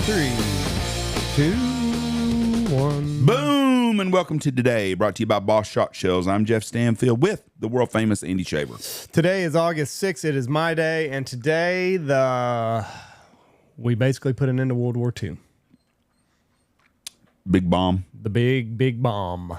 3, 2, 1. Boom! And welcome to Today, brought to you by Boss Shot Shells. I'm Jeff Stanfield with the world famous Andy Shaver. Today is August 6th. It is my day, and today we basically put an end to World War II. Big bomb. The big bomb.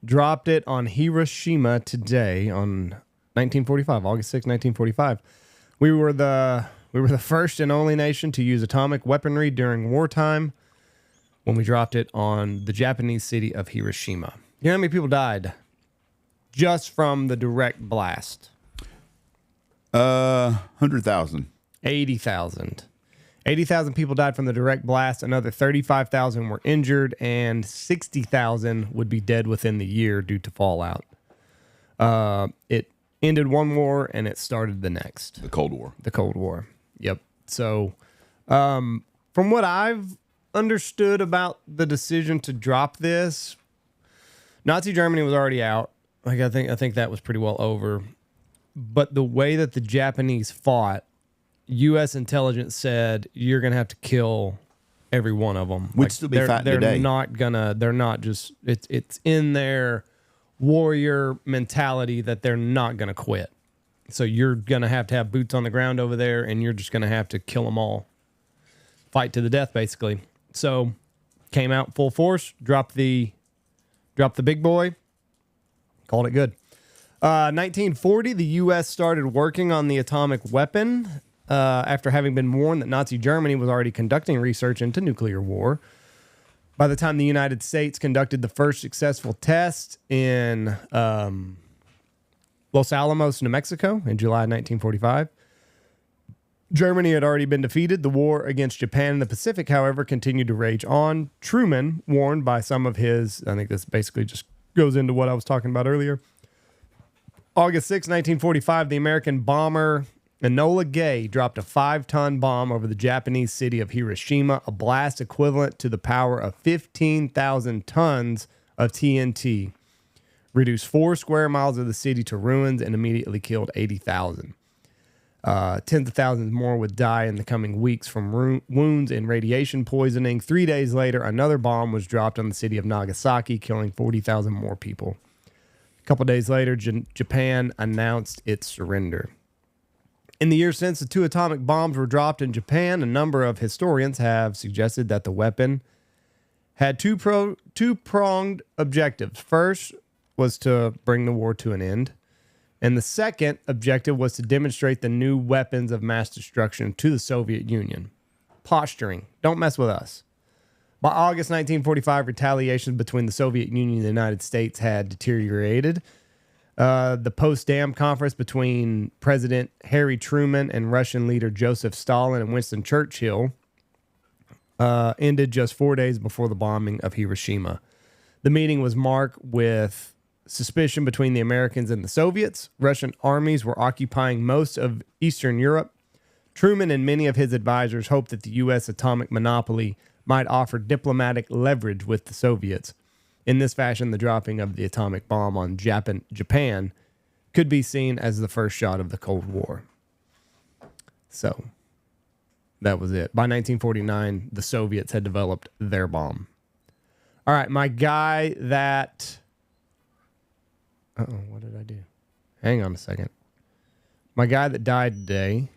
Dropped it on Hiroshima today on 1945, August 6th, 1945. We were the first and only nation to use atomic weaponry during wartime when we dropped it on the Japanese city of Hiroshima. You know how many people died just from the direct blast? 100,000. 80,000. 80,000 people died from the direct blast. Another 35,000 were injured, and 60,000 would be dead within the year due to fallout. It ended one war, and it started the next. The Cold War. The Cold War. Yep. So, from what I've understood about the decision to drop this, Nazi Germany was already out. Like I think that was pretty well over. But the way that the Japanese fought, U.S. intelligence said you're gonna have to kill every one of them. We'd still be fighting today. They're not just. It's in their warrior mentality that they're not gonna quit. So you're gonna have to have boots on the ground over there, and you're just gonna have to kill them all, fight to the death, basically. So came out full force, dropped the big boy, called it good. 1940, the U.S. started working on the atomic weapon after having been warned that Nazi Germany was already conducting research into nuclear war. By the time the United States conducted the first successful test in Los Alamos, New Mexico, in July 1945, Germany had already been defeated. The war against Japan in the Pacific, however, continued to rage on. Truman, warned by some of his, I think this basically just goes into what I was talking about earlier. August 6, 1945, the American bomber Enola Gay dropped a 5-ton bomb over the Japanese city of Hiroshima, a blast equivalent to the power of 15,000 tons of TNT. Reduced 4 square miles of the city to ruins and immediately killed 80,000. Tens of thousands more would die in the coming weeks from wounds and radiation poisoning. 3 days later, another bomb was dropped on the city of Nagasaki, killing 40,000 more people. A couple days later, Japan announced its surrender. In the years since the 2 atomic bombs were dropped in Japan, a number of historians have suggested that the weapon had two-pronged objectives. First was to bring the war to an end. And the second objective was to demonstrate the new weapons of mass destruction to the Soviet Union. Posturing. Don't mess with us. By August 1945, retaliation between the Soviet Union and the United States had deteriorated. The Potsdam Conference between President Harry Truman and Russian leader Joseph Stalin and Winston Churchill ended just 4 days before the bombing of Hiroshima. The meeting was marked with suspicion between the Americans and the Soviets. Russian armies were occupying most of Eastern Europe. Truman and many of his advisors hoped that the U.S. atomic monopoly might offer diplomatic leverage with the Soviets. In this fashion, the dropping of the atomic bomb on Japan could be seen as the first shot of the Cold War. So, that was it. By 1949, the Soviets had developed their bomb. All right, my guy that... what did I do? Hang on a second. My guy that died today.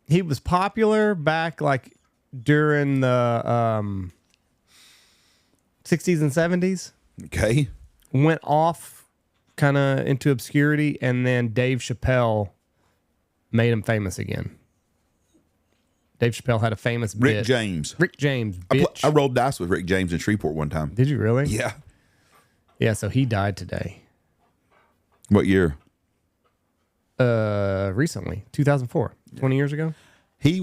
He was popular back like during the 60s and 70s. Okay. Went off kind of into obscurity, and then Dave Chappell made him famous again. Dave Chappell had a famous bit. Rick James. Rick James, bitch. I rolled dice with Rick James in Shreveport one time. Did you really? Yeah. Yeah, so he died today. What year? Recently, 2004, 20 years ago. He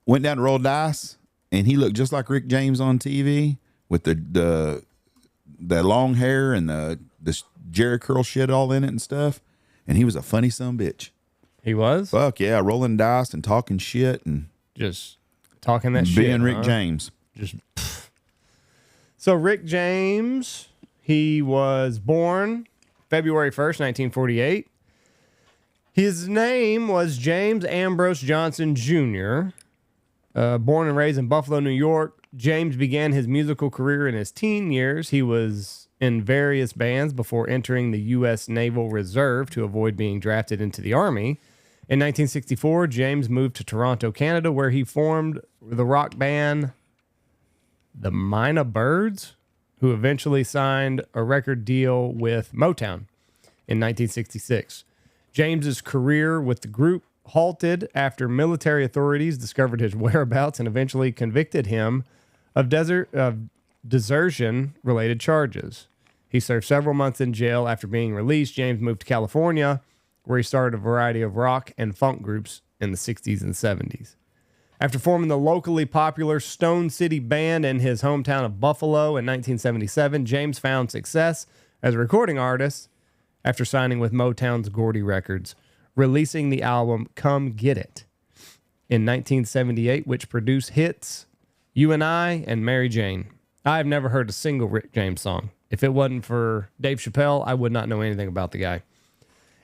went down to roll dice, and he looked just like Rick James on TV with the long hair and the Jerry curl shit all in it and stuff. And he was a funny son bitch. He was? Fuck yeah, rolling dice and talking shit and just talking that shit. Being Rick James. Just. So Rick James, he was born February 1st, 1948. His name was James Ambrose Johnson Jr. Born and raised in Buffalo, New York, James began his musical career in his teen years. He was in various bands before entering the U.S. Naval Reserve to avoid being drafted into the Army. In 1964, James moved to Toronto, Canada, where he formed the rock band the Mina Birds, who eventually signed a record deal with Motown in 1966. James's career with the group halted after military authorities discovered his whereabouts and eventually convicted him of desertion-related charges. He served several months in jail. After being released, James moved to California, where he started a variety of rock and funk groups in the 60s and 70s. After forming the locally popular Stone City Band in his hometown of Buffalo in 1977, James found success as a recording artist after signing with Motown's Gordy Records, releasing the album Come Get It in 1978, which produced hits You and I and Mary Jane. I've never heard a single Rick James song. If it wasn't for Dave Chappell, I would not know anything about the guy.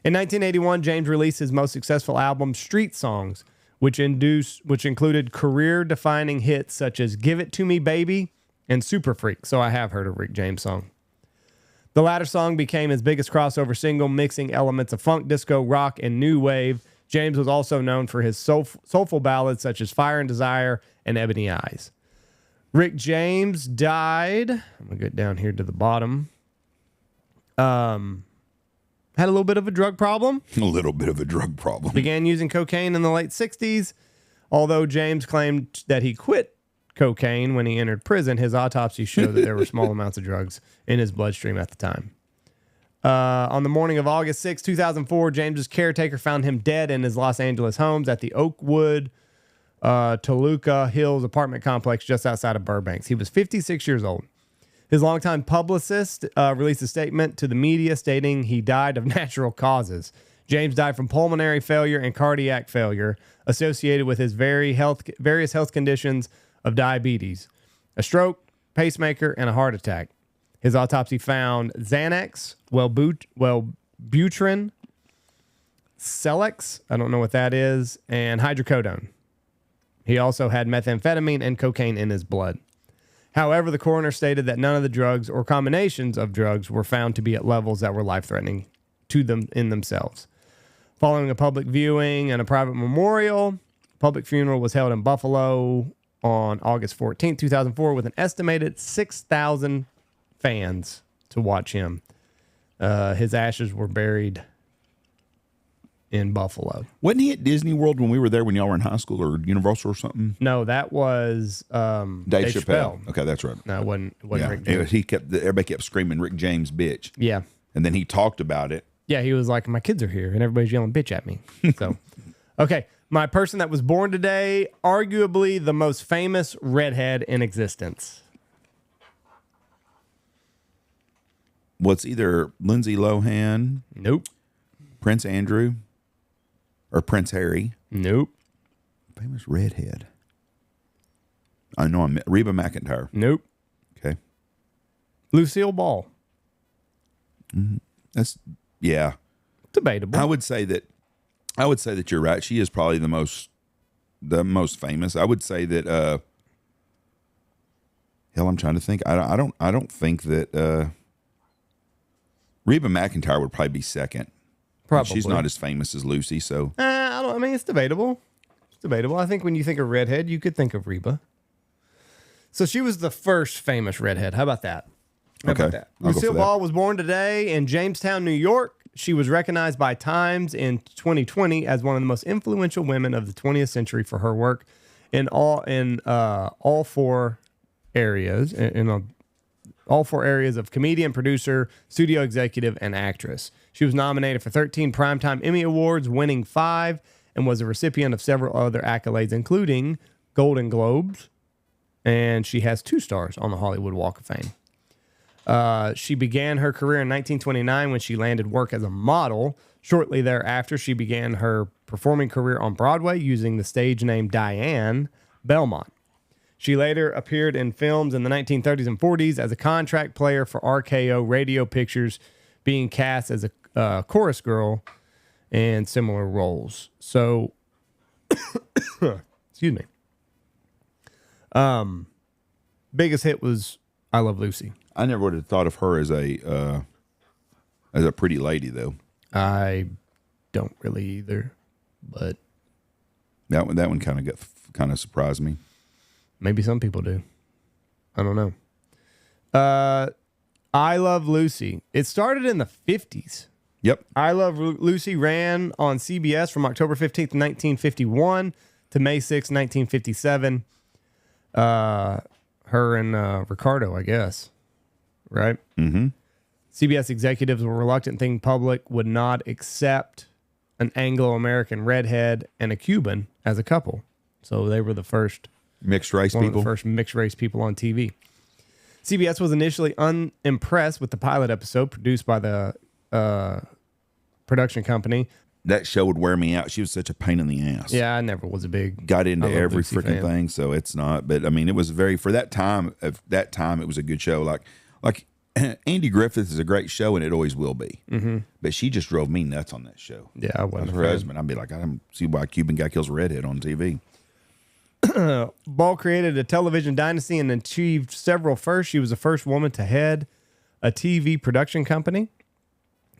In 1981, James released his most successful album, Street Songs, which included career-defining hits such as Give It To Me, Baby and Super Freak. So I have heard a Rick James song. The latter song became his biggest crossover single, mixing elements of funk, disco, rock, and new wave. James was also known for his soulful ballads such as Fire and Desire and Ebony Eyes. Rick James died. I'm going to get down here to the bottom. Had a little bit of a drug problem. A little bit of a drug problem. Began using cocaine in the late 60s. Although James claimed that he quit cocaine when he entered prison, his autopsy showed that there were small amounts of drugs in his bloodstream at the time. On the morning of August 6, 2004, James's caretaker found him dead in his Los Angeles homes at the Oakwood Toluca Hills apartment complex just outside of Burbank. He was 56 years old. His longtime publicist released a statement to the media stating he died of natural causes. James died from pulmonary failure and cardiac failure associated with his various health conditions of diabetes, a stroke, pacemaker, and a heart attack. His autopsy found Xanax, Wellbutrin, Celex, I don't know what that is, and hydrocodone. He also had methamphetamine and cocaine in his blood. However, the coroner stated that none of the drugs or combinations of drugs were found to be at levels that were life-threatening to them in themselves. Following a public viewing and a private memorial, public funeral was held in Buffalo on August 14, 2004, with an estimated 6,000 fans to watch him. His ashes were buried in Buffalo. Wasn't he at Disney World when we were there when y'all were in high school or Universal or something? No, that was Dave Chappell. Okay, that's right. No, it wasn't Rick James. James. Everybody kept screaming Rick James, bitch. Yeah. And then he talked about it. Yeah, he was like, my kids are here, and everybody's yelling bitch at me. So, okay. My person that was born today, arguably the most famous redhead in existence. What's either Lindsay Lohan, Nope. Prince Andrew, or Prince Harry. Nope. Famous redhead. I know I'm Reba McEntire. Nope. Okay. Lucille Ball. That's Debatable. I would say that you're right. She is probably the most famous. I would say that hell, I'm trying to think. I don't think that Reba McEntire would probably be second. Probably. She's not as famous as Lucy, so I mean, it's debatable. I think when you think of redhead, you could think of Reba. So she was the first famous redhead. How about that? Okay. Lucille Ball was born today in Jamestown, New York. She was recognized by Times in 2020 as one of the most influential women of the 20th century for her work in all four areas of comedian, producer, studio executive, and actress. She was nominated for 13 Primetime Emmy Awards, winning 5, and was a recipient of several other accolades, including Golden Globes, and she has 2 stars on the Hollywood Walk of Fame. She began her career in 1929 when she landed work as a model. Shortly thereafter, she began her performing career on Broadway using the stage name Diane Belmont. She later appeared in films in the 1930s and 40s as a contract player for RKO Radio Pictures, being cast as a chorus girl and similar roles. So, excuse me. Biggest hit was I Love Lucy. I never would have thought of her as a pretty lady, though. I don't really either, but That one kind of surprised me. maybe some people do. I don't know. I Love Lucy. It started in the 50s. Yep. I Love Lucy ran on CBS from October 15th, 1951 to May 6th, 1957. Her and Ricardo, I guess. Right? Mm-hmm. CBS executives were reluctant, thinking public would not accept an Anglo-American redhead and a Cuban as a couple. So they were the first Mixed race one people. of the first mixed race people on TV. CBS was initially unimpressed with the pilot episode produced by the production company. That show would wear me out. She was such a pain in the ass. Yeah, I never was a big Got into I Love every Lucy freaking fan. thing, so it's not. But I mean, it was very for that time. Of that time, it was a good show. Like Andy Griffith is a great show, and it always will be. Mm-hmm. But she just drove me nuts on that show. Yeah, I wasn't As a her fan. husband, I'd be like, I don't see why a Cuban guy kills a redhead on TV. Ball created a television dynasty and achieved several firsts. She was the first woman to head a TV production company,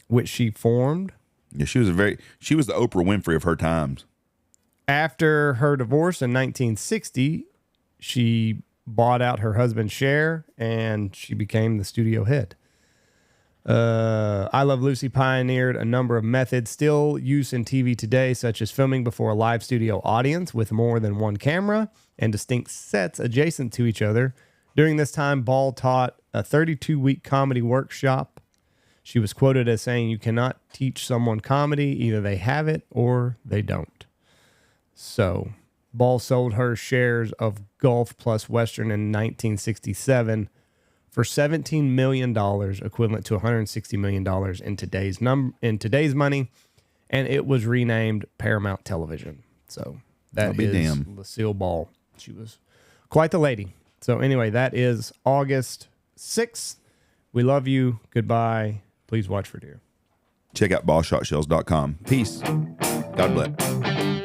which she formed. Yeah, she was the Oprah Winfrey of her times. After her divorce in 1960, she bought out her husband's share and she became the studio head. I Love Lucy pioneered a number of methods still used in TV today, such as filming before a live studio audience with more than one camera and distinct sets adjacent to each other. During this time, Ball taught a 32-week comedy workshop. She was quoted as saying, "You cannot teach someone comedy. Either they have it or they don't." So Ball sold her shares of Gulf Plus Western in 1967 for $17 million, equivalent to $160 million in today's money, and it was renamed Paramount Television. So that is damn. Lucille Ball. She was quite the lady. So anyway, that is August 6th. We love you. Goodbye. Please watch for deer. Check out ballshotshells.com. Peace. God bless.